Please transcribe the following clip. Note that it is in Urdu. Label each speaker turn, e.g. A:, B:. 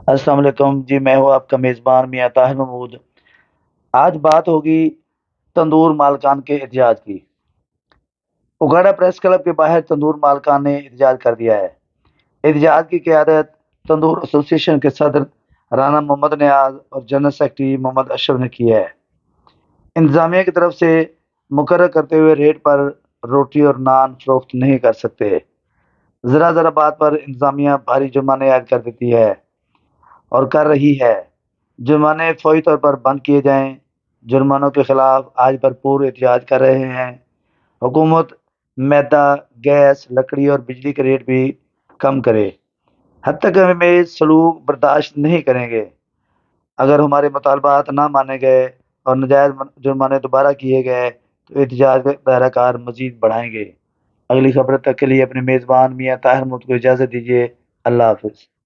A: السلام علیکم جی، میں ہوں آپ کا میزبان میاں طاہر محمود۔ آج بات ہوگی تندور مالکان کے احتجاج کی۔ اگاڑا پریس کلب کے باہر تندور مالکان نے احتجاج کر دیا ہے۔ احتجاج کی قیادت تندور ایسوسی ایشن کے صدر رانا محمد نیاز اور جنرل سیکرٹری محمد اشرف نے کی ہے۔ انتظامیہ کی طرف سے مقرر کرتے ہوئے ریٹ پر روٹی اور نان فروخت نہیں کر سکتے۔ ذرا بات پر انتظامیہ بھاری جرمانے عائد کر دیتی ہے اور کر رہی ہے۔ جرمانے فوری طور پر بند کیے جائیں۔ جرمانوں کے خلاف آج بھرپور احتجاج کر رہے ہیں۔ حکومت میدا، گیس، لکڑی اور بجلی کے ریٹ بھی کم کرے۔ حتیٰ کہ ہم یہ سلوک برداشت نہیں کریں گے۔ اگر ہمارے مطالبات نہ مانے گئے اور ناجائز جرمانے دوبارہ کیے گئے تو احتجاج کا دائرہ کار مزید بڑھائیں گے۔ اگلی خبر تک کے لیے اپنے میزبان میاں طاہر محمود کو اجازت دیجیے۔ اللہ حافظ۔